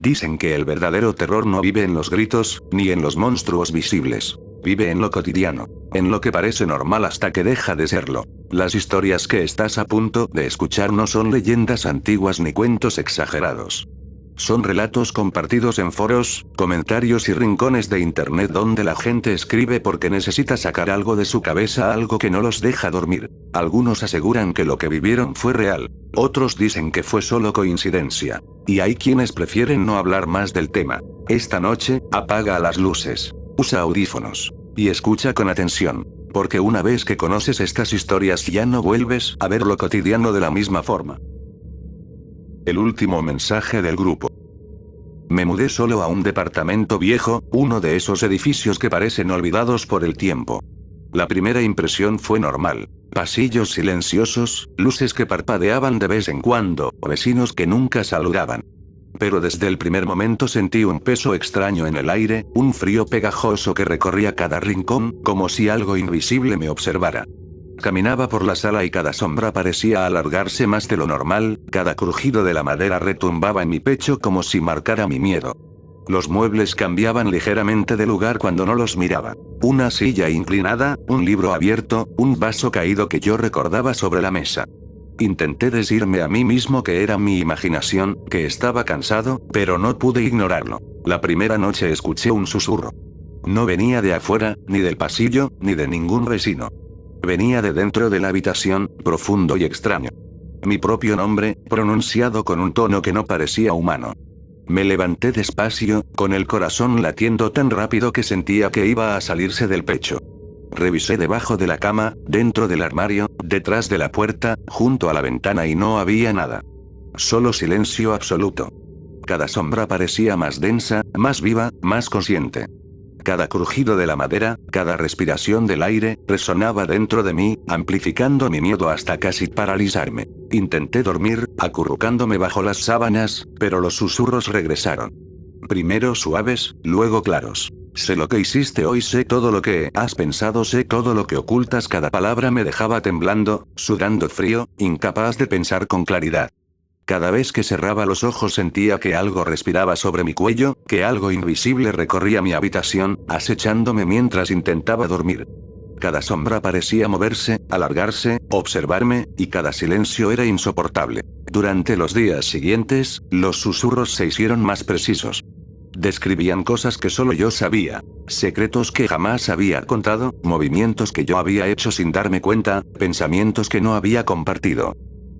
Dicen que el verdadero terror no vive en los gritos, ni en los monstruos visibles. Vive en lo cotidiano. En lo que parece normal hasta que deja de serlo. Las historias que estás a punto de escuchar no son leyendas antiguas ni cuentos exagerados. Son relatos compartidos en foros, comentarios y rincones de internet donde la gente escribe porque necesita sacar algo de su cabeza, algo que no los deja dormir. Algunos aseguran que lo que vivieron fue real. Otros dicen que fue solo coincidencia. Y hay quienes prefieren no hablar más del tema. Esta noche, apaga las luces. Usa audífonos. Y escucha con atención. Porque una vez que conoces estas historias ya no vuelves a ver lo cotidiano de la misma forma. El último mensaje del grupo. Me mudé solo a un departamento viejo, uno de esos edificios que parecen olvidados por el tiempo. La primera impresión fue normal. Pasillos silenciosos, luces que parpadeaban de vez en cuando, vecinos que nunca saludaban. Pero desde el primer momento sentí un peso extraño en el aire, un frío pegajoso que recorría cada rincón, como si algo invisible me observara. Caminaba por la sala y cada sombra parecía alargarse más de lo normal, cada crujido de la madera retumbaba en mi pecho como si marcara mi miedo. Los muebles cambiaban ligeramente de lugar cuando no los miraba. Una silla inclinada, un libro abierto, un vaso caído que yo recordaba sobre la mesa. Intenté decirme a mí mismo que era mi imaginación, que estaba cansado, pero no pude ignorarlo. La primera noche escuché un susurro. No venía de afuera, ni del pasillo, ni de ningún vecino. Venía de dentro de la habitación, profundo y extraño. Mi propio nombre, pronunciado con un tono que no parecía humano. Me levanté despacio, con el corazón latiendo tan rápido que sentía que iba a salirse del pecho. Revisé debajo de la cama, dentro del armario, detrás de la puerta, junto a la ventana y no había nada. Solo silencio absoluto. Cada sombra parecía más densa, más viva, más consciente. Cada crujido de la madera, cada respiración del aire, resonaba dentro de mí, amplificando mi miedo hasta casi paralizarme. Intenté dormir, acurrucándome bajo las sábanas, pero los susurros regresaron. Primero suaves, luego claros. Sé lo que hiciste hoy, sé todo lo que has pensado, sé todo lo que ocultas. Cada palabra me dejaba temblando, sudando frío, incapaz de pensar con claridad. Cada vez que cerraba los ojos sentía que algo respiraba sobre mi cuello, que algo invisible recorría mi habitación, acechándome mientras intentaba dormir. Cada sombra parecía moverse, alargarse, observarme, y cada silencio era insoportable. Durante los días siguientes, los susurros se hicieron más precisos. Describían cosas que solo yo sabía, secretos que jamás había contado, movimientos que yo había hecho sin darme cuenta, pensamientos que no había compartido.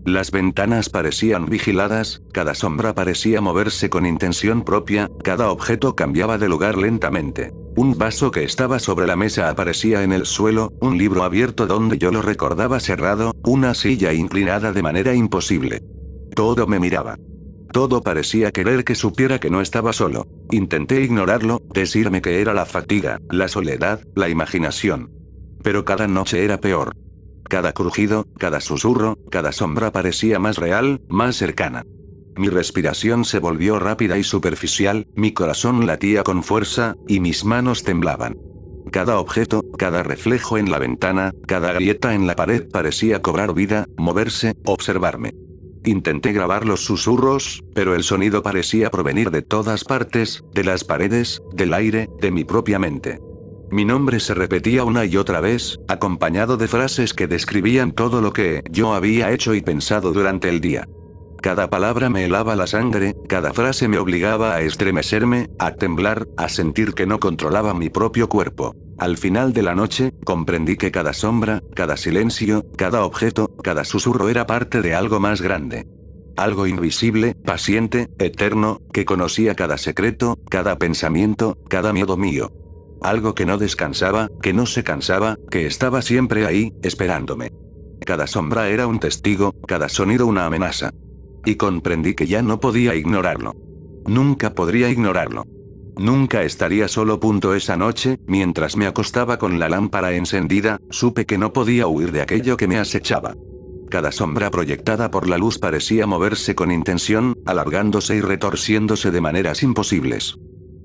Las ventanas parecían vigiladas, cada sombra parecía moverse con intención propia, cada objeto cambiaba de lugar lentamente. Un vaso que estaba sobre la mesa aparecía en el suelo, un libro abierto donde yo lo recordaba cerrado, una silla inclinada de manera imposible. Todo me miraba. Todo parecía querer que supiera que no estaba solo. Intenté ignorarlo, decirme que era la fatiga, la soledad, la imaginación. Pero cada noche era peor. Cada crujido, cada susurro, cada sombra parecía más real, más cercana. Mi respiración se volvió rápida y superficial, mi corazón latía con fuerza, y mis manos temblaban. Cada objeto, cada reflejo en la ventana, cada grieta en la pared parecía cobrar vida, moverse, observarme. Intenté grabar los susurros, pero el sonido parecía provenir de todas partes, de las paredes, del aire, de mi propia mente. Mi nombre se repetía una y otra vez, acompañado de frases que describían todo lo que yo había hecho y pensado durante el día. Cada palabra me helaba la sangre, cada frase me obligaba a estremecerme, a temblar, a sentir que no controlaba mi propio cuerpo. Al final de la noche, comprendí que cada sombra, cada silencio, cada objeto, cada susurro era parte de algo más grande. Algo invisible, paciente, eterno, que conocía cada secreto, cada pensamiento, cada miedo mío. Algo que no descansaba, que no se cansaba, que estaba siempre ahí, esperándome. Cada sombra era un testigo, cada sonido una amenaza. Y comprendí que ya no podía ignorarlo. Nunca podría ignorarlo. Nunca estaría solo. Esa noche, mientras me acostaba con la lámpara encendida, supe que no podía huir de aquello que me acechaba. Cada sombra proyectada por la luz parecía moverse con intención, alargándose y retorciéndose de maneras imposibles.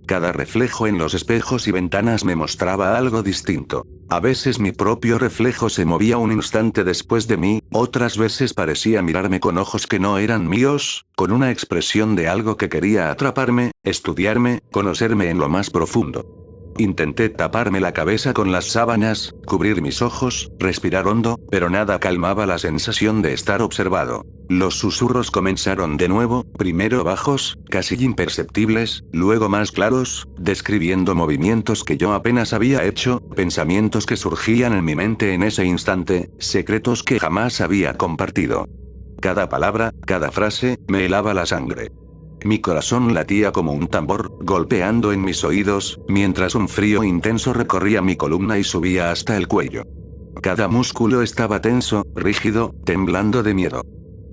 Cada reflejo en los espejos y ventanas me mostraba algo distinto. A veces mi propio reflejo se movía un instante después de mí, otras veces parecía mirarme con ojos que no eran míos, con una expresión de algo que quería atraparme, estudiarme, conocerme en lo más profundo. Intenté taparme la cabeza con las sábanas, cubrir mis ojos, respirar hondo, pero nada calmaba la sensación de estar observado. Los susurros comenzaron de nuevo, primero bajos, casi imperceptibles, luego más claros, describiendo movimientos que yo apenas había hecho, pensamientos que surgían en mi mente en ese instante, secretos que jamás había compartido. Cada palabra, cada frase, me helaba la sangre. Mi corazón latía como un tambor, golpeando en mis oídos, mientras un frío intenso recorría mi columna y subía hasta el cuello. Cada músculo estaba tenso, rígido, temblando de miedo.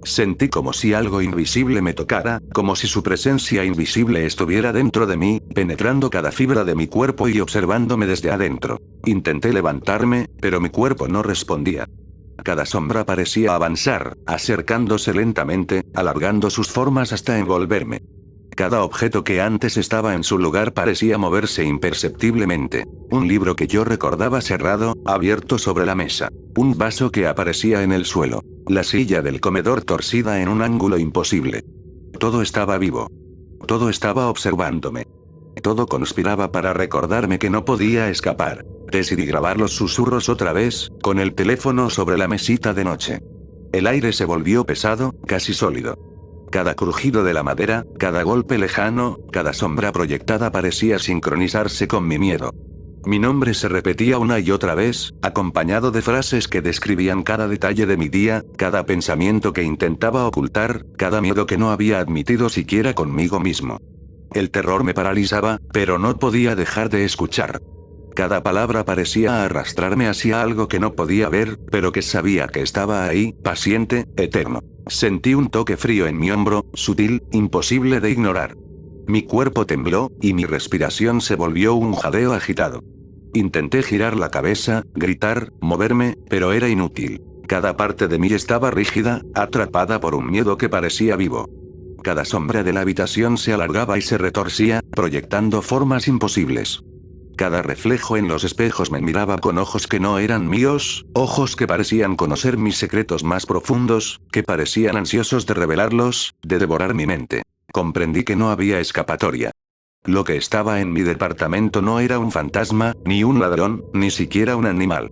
Sentí como si algo invisible me tocara, como si su presencia invisible estuviera dentro de mí, penetrando cada fibra de mi cuerpo y observándome desde adentro. Intenté levantarme, pero mi cuerpo no respondía. Cada sombra parecía avanzar, acercándose lentamente, alargando sus formas hasta envolverme. Cada objeto que antes estaba en su lugar parecía moverse imperceptiblemente. Un libro que yo recordaba cerrado, abierto sobre la mesa. Un vaso que aparecía en el suelo. La silla del comedor torcida en un ángulo imposible. Todo estaba vivo. Todo estaba observándome. Todo conspiraba para recordarme que no podía escapar. Decidí grabar los susurros otra vez, con el teléfono sobre la mesita de noche. El aire se volvió pesado, casi sólido. Cada crujido de la madera, cada golpe lejano, cada sombra proyectada parecía sincronizarse con mi miedo. Mi nombre se repetía una y otra vez, acompañado de frases que describían cada detalle de mi día, cada pensamiento que intentaba ocultar, cada miedo que no había admitido siquiera conmigo mismo. El terror me paralizaba, pero no podía dejar de escuchar. Cada palabra parecía arrastrarme hacia algo que no podía ver, pero que sabía que estaba ahí, paciente, eterno. Sentí un toque frío en mi hombro, sutil, imposible de ignorar. Mi cuerpo tembló, y mi respiración se volvió un jadeo agitado. Intenté girar la cabeza, gritar, moverme, pero era inútil. Cada parte de mí estaba rígida, atrapada por un miedo que parecía vivo. Cada sombra de la habitación se alargaba y se retorcía, proyectando formas imposibles. Cada reflejo en los espejos me miraba con ojos que no eran míos, ojos que parecían conocer mis secretos más profundos, que parecían ansiosos de revelarlos, de devorar mi mente. Comprendí que no había escapatoria. Lo que estaba en mi departamento no era un fantasma, ni un ladrón, ni siquiera un animal.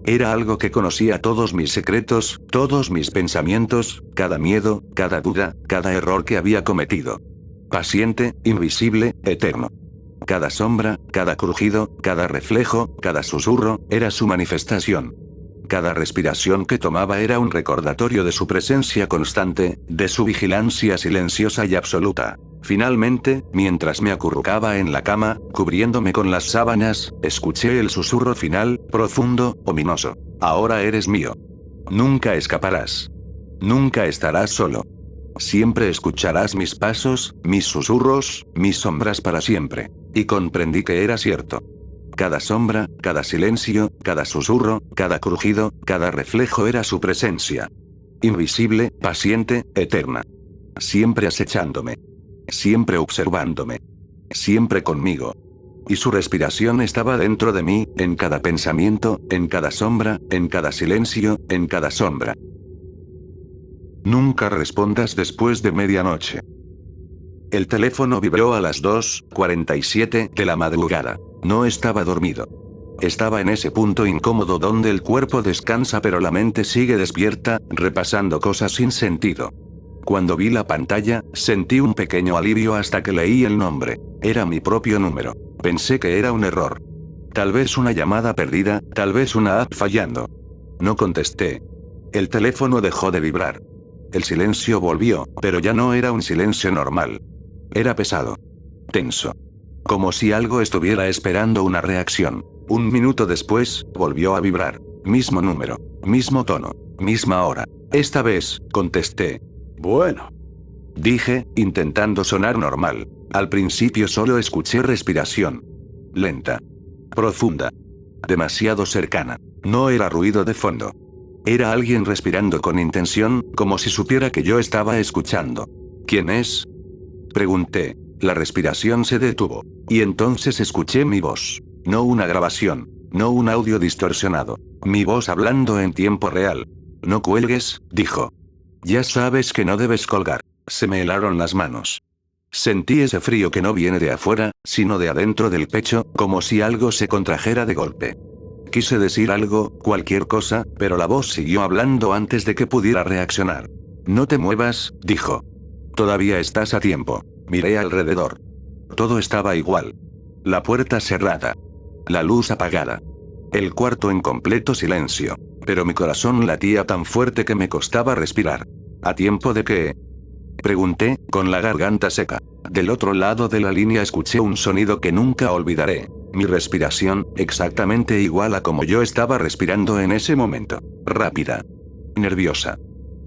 Era algo que conocía todos mis secretos, todos mis pensamientos, cada miedo, cada duda, cada error que había cometido. Paciente, invisible, eterno. Cada sombra, cada crujido, cada reflejo, cada susurro, era su manifestación. Cada respiración que tomaba era un recordatorio de su presencia constante, de su vigilancia silenciosa y absoluta. Finalmente, mientras me acurrucaba en la cama, cubriéndome con las sábanas, escuché el susurro final, profundo, ominoso. Ahora eres mío. Nunca escaparás. Nunca estarás solo. Siempre escucharás mis pasos, mis susurros, mis sombras para siempre. Y comprendí que era cierto. Cada sombra, cada silencio, cada susurro, cada crujido, cada reflejo era su presencia. Invisible, paciente, eterna. Siempre acechándome. Siempre observándome. Siempre conmigo. Y su respiración estaba dentro de mí, en cada pensamiento, en cada sombra, en cada silencio, en cada sombra. Nunca respondas después de medianoche. El teléfono vibró a las 2:47 de la madrugada. No estaba dormido. Estaba en ese punto incómodo donde el cuerpo descansa pero la mente sigue despierta, repasando cosas sin sentido. Cuando vi la pantalla, sentí un pequeño alivio hasta que leí el nombre. Era mi propio número. Pensé que era un error. Tal vez una llamada perdida, tal vez una app fallando. No contesté. El teléfono dejó de vibrar. El silencio volvió, pero ya no era un silencio normal. Era pesado. Tenso. Como si algo estuviera esperando una reacción. Un minuto después, volvió a vibrar. Mismo número. Mismo tono. Misma hora. Esta vez, contesté. Bueno. Dije, intentando sonar normal. Al principio solo escuché respiración. Lenta. Profunda. Demasiado cercana. No era ruido de fondo. Era alguien respirando con intención, como si supiera que yo estaba escuchando. ¿Quién es? Pregunté. La respiración se detuvo. Y entonces escuché mi voz. No una grabación. No un audio distorsionado. Mi voz hablando en tiempo real. No cuelgues, dijo. Ya sabes que no debes colgar. Se me helaron las manos. Sentí ese frío que no viene de afuera, sino de adentro del pecho, como si algo se contrajera de golpe. Quise decir algo, cualquier cosa, pero la voz siguió hablando antes de que pudiera reaccionar. No te muevas, dijo. Todavía estás a tiempo. Miré alrededor. Todo estaba igual. La puerta cerrada. La luz apagada. El cuarto en completo silencio. Pero mi corazón latía tan fuerte que me costaba respirar. ¿A tiempo de qué? Pregunté, con la garganta seca. Del otro lado de la línea escuché un sonido que nunca olvidaré. Mi respiración, exactamente igual a como yo estaba respirando en ese momento. Rápida. Nerviosa.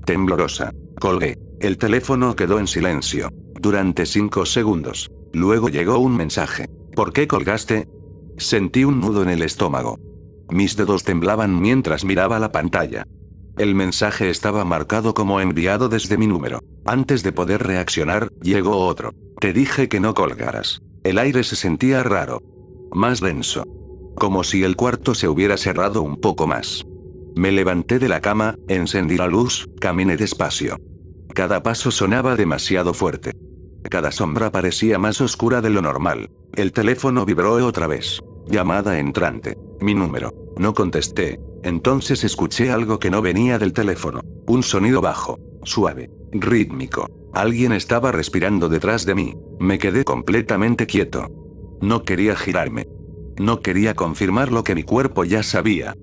Temblorosa. Colgué. El teléfono quedó en silencio. Durante 5 segundos. Luego llegó un mensaje. ¿Por qué colgaste? Sentí un nudo en el estómago. Mis dedos temblaban mientras miraba la pantalla. El mensaje estaba marcado como enviado desde mi número. Antes de poder reaccionar, llegó otro. Te dije que no colgaras. El aire se sentía raro. Más denso. Como si el cuarto se hubiera cerrado un poco más. Me levanté de la cama, encendí la luz, caminé despacio. Cada paso sonaba demasiado fuerte. Cada sombra parecía más oscura de lo normal. El teléfono vibró otra vez. Llamada entrante. Mi número. No contesté. Entonces escuché algo que no venía del teléfono. Un sonido bajo, suave, rítmico. Alguien estaba respirando detrás de mí. Me quedé completamente quieto. No quería girarme. No quería confirmar lo que mi cuerpo ya sabía.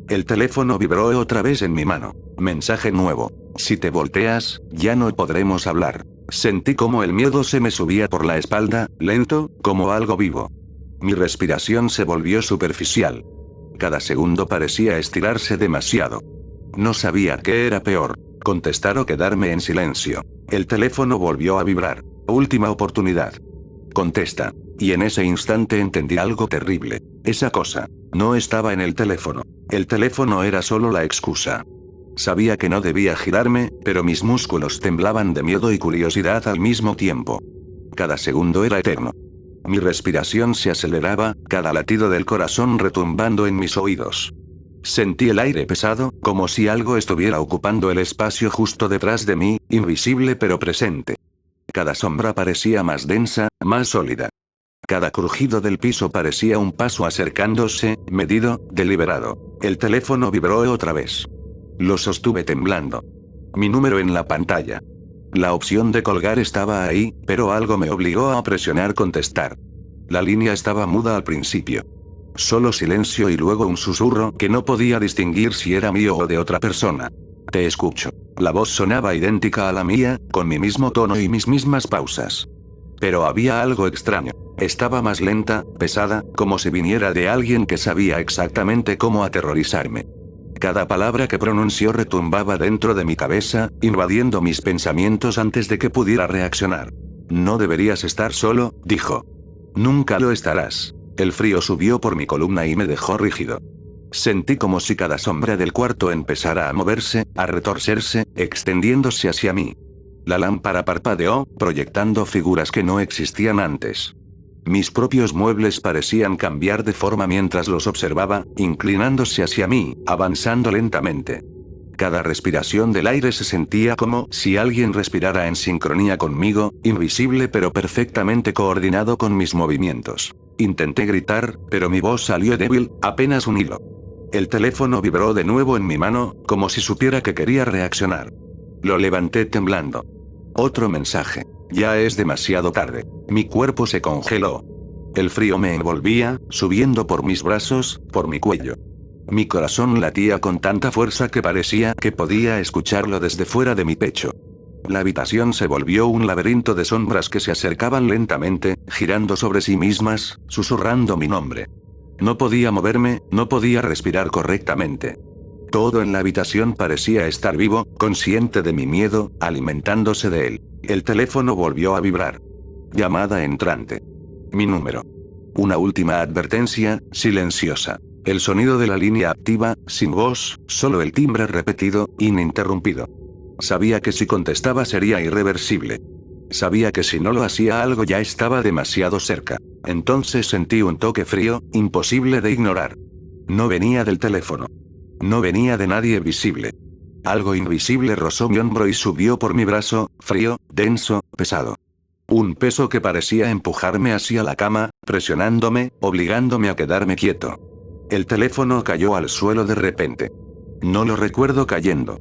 El teléfono vibró otra vez en mi mano. Mensaje nuevo. Si te volteas, ya no podremos hablar. Sentí como el miedo se me subía por la espalda, lento, como algo vivo. Mi respiración se volvió superficial. Cada segundo parecía estirarse demasiado. No sabía qué era peor, contestar o quedarme en silencio. El teléfono volvió a vibrar. Última oportunidad. Contesta. Y en ese instante entendí algo terrible. Esa cosa no estaba en el teléfono. El teléfono era solo la excusa. Sabía que no debía girarme, pero mis músculos temblaban de miedo y curiosidad al mismo tiempo. Cada segundo era eterno. Mi respiración se aceleraba, cada latido del corazón retumbando en mis oídos. Sentí el aire pesado, como si algo estuviera ocupando el espacio justo detrás de mí, invisible pero presente. Cada sombra parecía más densa, más sólida. Cada crujido del piso parecía un paso acercándose, medido, deliberado. El teléfono vibró otra vez. Lo sostuve temblando. Mi número en la pantalla. La opción de colgar estaba ahí, pero algo me obligó a presionar contestar. La línea estaba muda al principio. Solo silencio y luego un susurro que no podía distinguir si era mío o de otra persona. Te escucho. La voz sonaba idéntica a la mía, con mi mismo tono y mis mismas pausas. Pero había algo extraño. Estaba más lenta, pesada, como si viniera de alguien que sabía exactamente cómo aterrorizarme. Cada palabra que pronunció retumbaba dentro de mi cabeza, invadiendo mis pensamientos antes de que pudiera reaccionar. No deberías estar solo, dijo. Nunca lo estarás. El frío subió por mi columna y me dejó rígido. Sentí como si cada sombra del cuarto empezara a moverse, a retorcerse, extendiéndose hacia mí. La lámpara parpadeó, proyectando figuras que no existían antes. Mis propios muebles parecían cambiar de forma mientras los observaba, inclinándose hacia mí, avanzando lentamente. Cada respiración del aire se sentía como si alguien respirara en sincronía conmigo, invisible pero perfectamente coordinado con mis movimientos. Intenté gritar, pero mi voz salió débil, apenas un hilo. El teléfono vibró de nuevo en mi mano, como si supiera que quería reaccionar. Lo levanté temblando. Otro mensaje. Ya es demasiado tarde. Mi cuerpo se congeló. El frío me envolvía, subiendo por mis brazos, por mi cuello. Mi corazón latía con tanta fuerza que parecía que podía escucharlo desde fuera de mi pecho. La habitación se volvió un laberinto de sombras que se acercaban lentamente, girando sobre sí mismas, susurrando mi nombre. No podía moverme, no podía respirar correctamente. Todo en la habitación parecía estar vivo, consciente de mi miedo, alimentándose de él. El teléfono volvió a vibrar. Llamada entrante. Mi número. Una última advertencia, silenciosa. El sonido de la línea activa, sin voz, solo el timbre repetido, ininterrumpido. Sabía que si contestaba sería irreversible. Sabía que si no lo hacía algo ya estaba demasiado cerca. Entonces sentí un toque frío, imposible de ignorar. No venía del teléfono. No venía de nadie visible. Algo invisible rozó mi hombro y subió por mi brazo, frío, denso, pesado. Un peso que parecía empujarme hacia la cama, presionándome, obligándome a quedarme quieto. El teléfono cayó al suelo de repente. No lo recuerdo cayendo.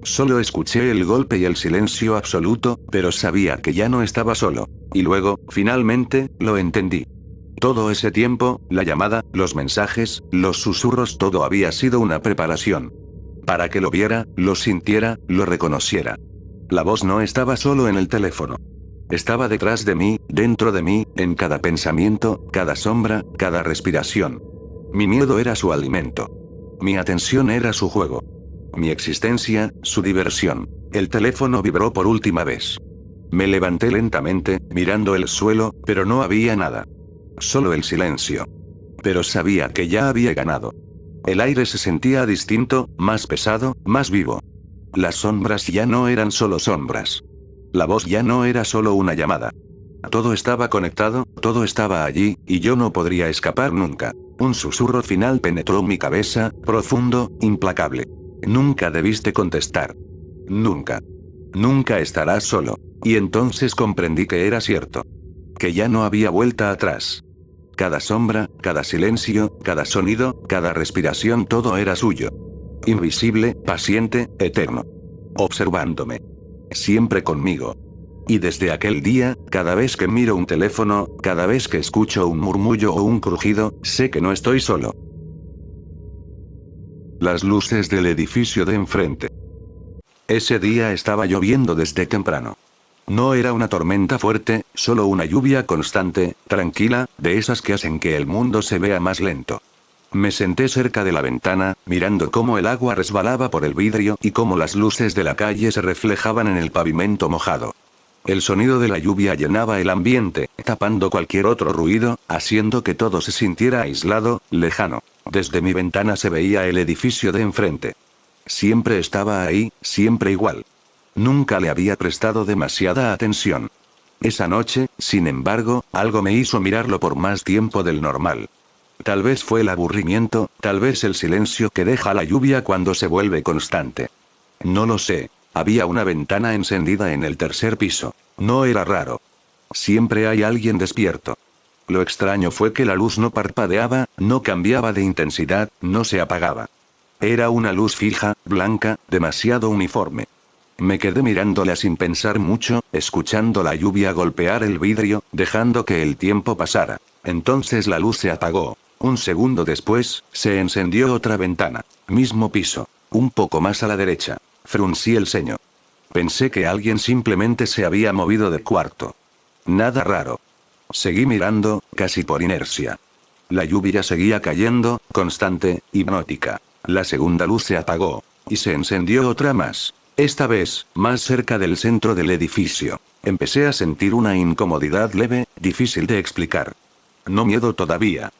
Solo escuché el golpe y el silencio absoluto, pero sabía que ya no estaba solo. Y luego, finalmente, lo entendí. Todo ese tiempo, la llamada, los mensajes, los susurros, todo había sido una preparación. Para que lo viera, lo sintiera, lo reconociera. La voz no estaba solo en el teléfono. Estaba detrás de mí, dentro de mí, en cada pensamiento, cada sombra, cada respiración. Mi miedo era su alimento. Mi atención era su juego. Mi existencia, su diversión. El teléfono vibró por última vez. Me levanté lentamente, mirando el suelo, pero no había nada. Solo el silencio. Pero sabía que ya había ganado. El aire se sentía distinto, más pesado, más vivo. Las sombras ya no eran solo sombras. La voz ya no era solo una llamada. Todo estaba conectado, todo estaba allí, y yo no podría escapar nunca. Un susurro final penetró mi cabeza, profundo, implacable. Nunca debiste contestar. Nunca. Nunca estarás solo. Y entonces comprendí que era cierto. Que ya no había vuelta atrás. Cada sombra, cada silencio, cada sonido, cada respiración, todo era suyo. Invisible, paciente, eterno. Observándome. Siempre conmigo. Y desde aquel día, cada vez que miro un teléfono, cada vez que escucho un murmullo o un crujido, sé que no estoy solo. Las luces del edificio de enfrente. Ese día estaba lloviendo desde temprano. No era una tormenta fuerte, solo una lluvia constante, tranquila, de esas que hacen que el mundo se vea más lento. Me senté cerca de la ventana, mirando cómo el agua resbalaba por el vidrio y cómo las luces de la calle se reflejaban en el pavimento mojado. El sonido de la lluvia llenaba el ambiente, tapando cualquier otro ruido, haciendo que todo se sintiera aislado, lejano. Desde mi ventana se veía el edificio de enfrente. Siempre estaba ahí, siempre igual. Nunca le había prestado demasiada atención. Esa noche, sin embargo, algo me hizo mirarlo por más tiempo del normal. Tal vez fue el aburrimiento, tal vez el silencio que deja la lluvia cuando se vuelve constante. No lo sé. Había una ventana encendida en el tercer piso. No era raro. Siempre hay alguien despierto. Lo extraño fue que la luz no parpadeaba, no cambiaba de intensidad, no se apagaba. Era una luz fija, blanca, demasiado uniforme. Me quedé mirándola sin pensar mucho, escuchando la lluvia golpear el vidrio, dejando que el tiempo pasara. Entonces la luz se apagó. Un segundo después, se encendió otra ventana. Mismo piso. Un poco más a la derecha. Fruncí el ceño. Pensé que alguien simplemente se había movido del cuarto. Nada raro. Seguí mirando, casi por inercia. La lluvia seguía cayendo, constante, hipnótica. La segunda luz se apagó. Y se encendió otra más. Esta vez, más cerca del centro del edificio. Empecé a sentir una incomodidad leve, difícil de explicar. No miedo todavía.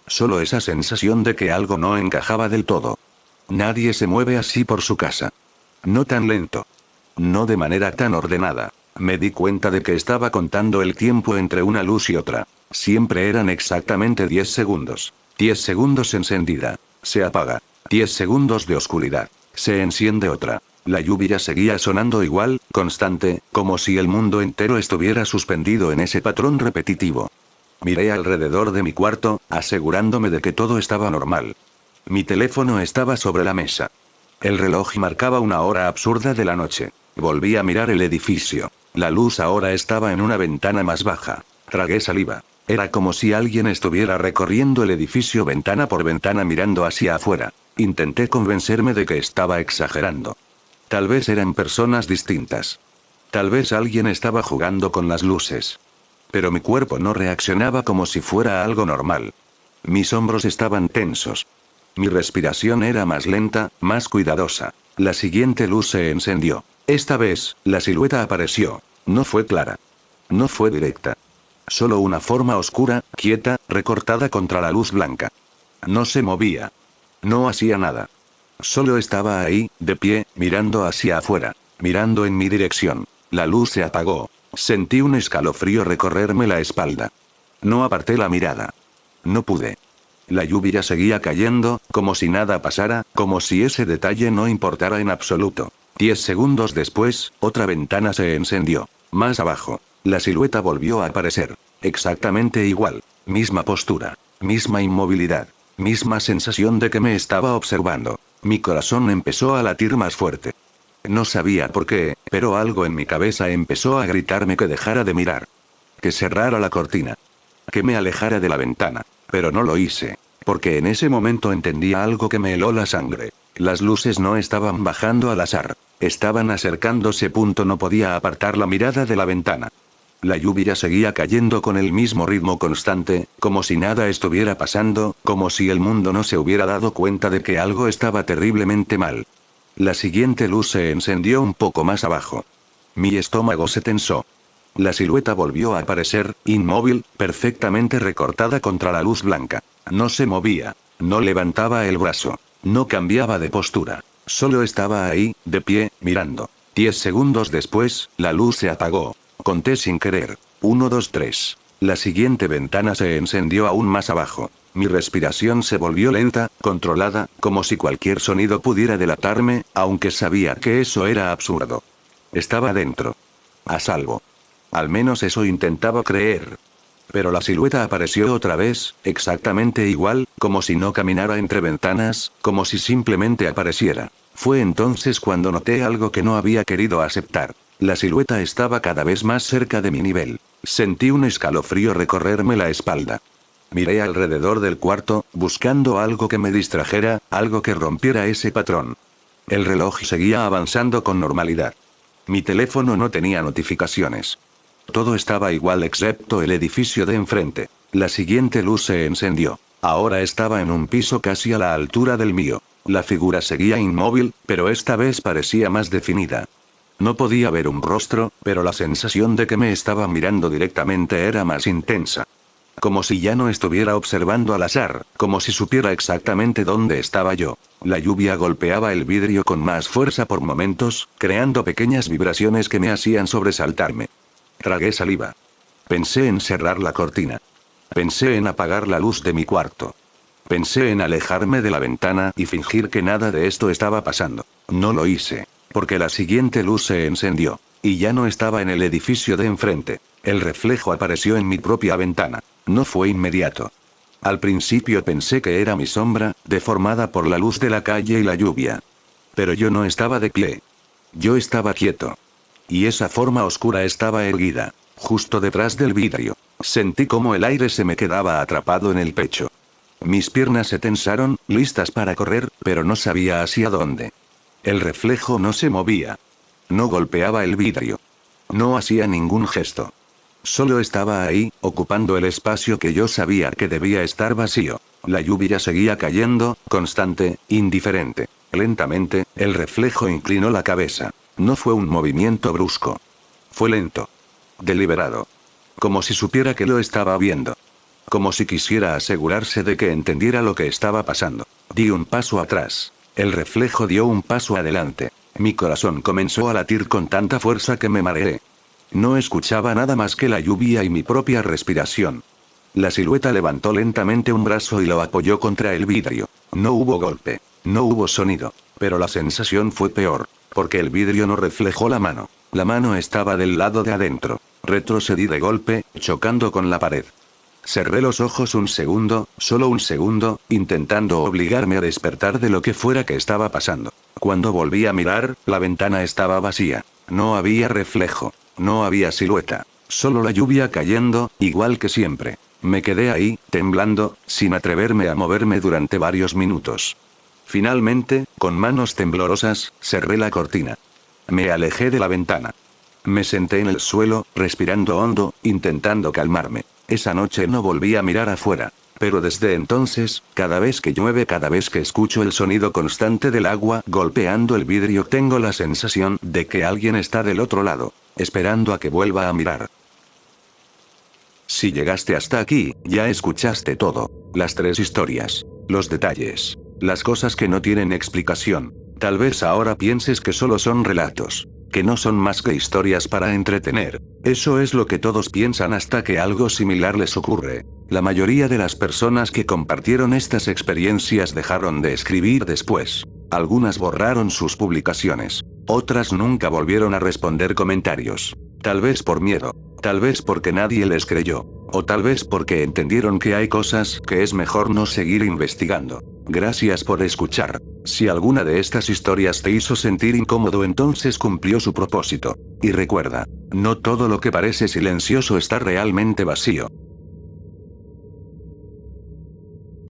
Solo esa sensación de que algo no encajaba del todo. Nadie se mueve así por su casa. No tan lento. No de manera tan ordenada. Me di cuenta de que estaba contando el tiempo entre una luz y otra. Siempre eran exactamente 10 segundos. 10 segundos encendida. Se apaga. 10 segundos de oscuridad. Se enciende otra. La lluvia seguía sonando igual, constante, como si el mundo entero estuviera suspendido en ese patrón repetitivo. Miré alrededor de mi cuarto, asegurándome de que todo estaba normal. Mi teléfono estaba sobre la mesa. El reloj marcaba una hora absurda de la noche. Volví a mirar el edificio. La luz ahora estaba en una ventana más baja. Tragué saliva. Era como si alguien estuviera recorriendo el edificio ventana por ventana mirando hacia afuera. Intenté convencerme de que estaba exagerando. Tal vez eran personas distintas. Tal vez alguien estaba jugando con las luces. Pero mi cuerpo no reaccionaba como si fuera algo normal. Mis hombros estaban tensos. Mi respiración era más lenta, más cuidadosa. La siguiente luz se encendió. Esta vez, la silueta apareció. No fue clara. No fue directa. Solo una forma oscura, quieta, recortada contra la luz blanca. No se movía. No hacía nada. Solo estaba ahí, de pie, mirando hacia afuera. Mirando en mi dirección. La luz se apagó. Sentí un escalofrío recorrerme la espalda. No aparté la mirada. No pude. La lluvia seguía cayendo, como si nada pasara, como si ese detalle no importara en absoluto. 10 segundos después, otra ventana se encendió. Más abajo. La silueta volvió a aparecer. Exactamente igual. Misma postura. Misma inmovilidad. Misma sensación de que me estaba observando. Mi corazón empezó a latir más fuerte. No sabía por qué, pero algo en mi cabeza empezó a gritarme que dejara de mirar. Que cerrara la cortina. Que me alejara de la ventana. Pero no lo hice. Porque en ese momento entendía algo que me heló la sangre. Las luces no estaban bajando al azar. Estaban acercándose. No podía apartar la mirada de la ventana. La lluvia seguía cayendo con el mismo ritmo constante, como si nada estuviera pasando, como si el mundo no se hubiera dado cuenta de que algo estaba terriblemente mal. La siguiente luz se encendió un poco más abajo. Mi estómago se tensó. La silueta volvió a aparecer, inmóvil, perfectamente recortada contra la luz blanca. No se movía. No levantaba el brazo. No cambiaba de postura. Solo estaba ahí, de pie, mirando. 10 segundos después, la luz se apagó. Conté sin querer. 1, 2, 3. La siguiente ventana se encendió aún más abajo. Mi respiración se volvió lenta, controlada, como si cualquier sonido pudiera delatarme, aunque sabía que eso era absurdo. Estaba dentro. A salvo. Al menos eso intentaba creer. Pero la silueta apareció otra vez, exactamente igual, como si no caminara entre ventanas, como si simplemente apareciera. Fue entonces cuando noté algo que no había querido aceptar. La silueta estaba cada vez más cerca de mi nivel. Sentí un escalofrío recorrerme la espalda. Miré alrededor del cuarto, buscando algo que me distrajera, algo que rompiera ese patrón. El reloj seguía avanzando con normalidad. Mi teléfono no tenía notificaciones. Todo estaba igual excepto el edificio de enfrente. La siguiente luz se encendió. Ahora estaba en un piso casi a la altura del mío. La figura seguía inmóvil, pero esta vez parecía más definida. No podía ver un rostro, pero la sensación de que me estaba mirando directamente era más intensa. Como si ya no estuviera observando al azar, como si supiera exactamente dónde estaba yo. La lluvia golpeaba el vidrio con más fuerza por momentos, creando pequeñas vibraciones que me hacían sobresaltarme. Tragué saliva. Pensé en cerrar la cortina. Pensé en apagar la luz de mi cuarto. Pensé en alejarme de la ventana y fingir que nada de esto estaba pasando. No lo hice, porque la siguiente luz se encendió. Y ya no estaba en el edificio de enfrente. El reflejo apareció en mi propia ventana. No fue inmediato. Al principio pensé que era mi sombra, deformada por la luz de la calle y la lluvia. Pero yo no estaba de pie. Yo estaba quieto. Y esa forma oscura estaba erguida, justo detrás del vidrio. Sentí como el aire se me quedaba atrapado en el pecho. Mis piernas se tensaron, listas para correr, pero no sabía hacia dónde. El reflejo no se movía. No golpeaba el vidrio. No hacía ningún gesto. Solo estaba ahí, ocupando el espacio que yo sabía que debía estar vacío. La lluvia seguía cayendo, constante, indiferente. Lentamente, el reflejo inclinó la cabeza. No fue un movimiento brusco. Fue lento. Deliberado. Como si supiera que lo estaba viendo. Como si quisiera asegurarse de que entendiera lo que estaba pasando. Di un paso atrás. El reflejo dio un paso adelante. Mi corazón comenzó a latir con tanta fuerza que me mareé. No escuchaba nada más que la lluvia y mi propia respiración. La silueta levantó lentamente un brazo y lo apoyó contra el vidrio. No hubo golpe. No hubo sonido. Pero la sensación fue peor, porque el vidrio no reflejó la mano. La mano estaba del lado de adentro. Retrocedí de golpe, chocando con la pared. Cerré los ojos un segundo, solo un segundo, intentando obligarme a despertar de lo que fuera que estaba pasando. Cuando volví a mirar, la ventana estaba vacía. No había reflejo. No había silueta. Solo la lluvia cayendo, igual que siempre. Me quedé ahí, temblando, sin atreverme a moverme durante varios minutos. Finalmente, con manos temblorosas, cerré la cortina. Me alejé de la ventana. Me senté en el suelo, respirando hondo, intentando calmarme. Esa noche no volví a mirar afuera. Pero desde entonces, cada vez que llueve, cada vez que escucho el sonido constante del agua golpeando el vidrio, tengo la sensación de que alguien está del otro lado, esperando a que vuelva a mirar. Si llegaste hasta aquí, ya escuchaste todo. Las 3 historias. Los detalles. Las cosas que no tienen explicación. Tal vez ahora pienses que solo son relatos. que no son más que historias para entretener. Eso es lo que todos piensan hasta que algo similar les ocurre. La mayoría de las personas que compartieron estas experiencias dejaron de escribir después. Algunas borraron sus publicaciones. Otras nunca volvieron a responder comentarios. Tal vez por miedo. Tal vez porque nadie les creyó. O tal vez porque entendieron que hay cosas que es mejor no seguir investigando. Gracias por escuchar. Si alguna de estas historias te hizo sentir incómodo, entonces cumplió su propósito. Y recuerda, no todo lo que parece silencioso está realmente vacío.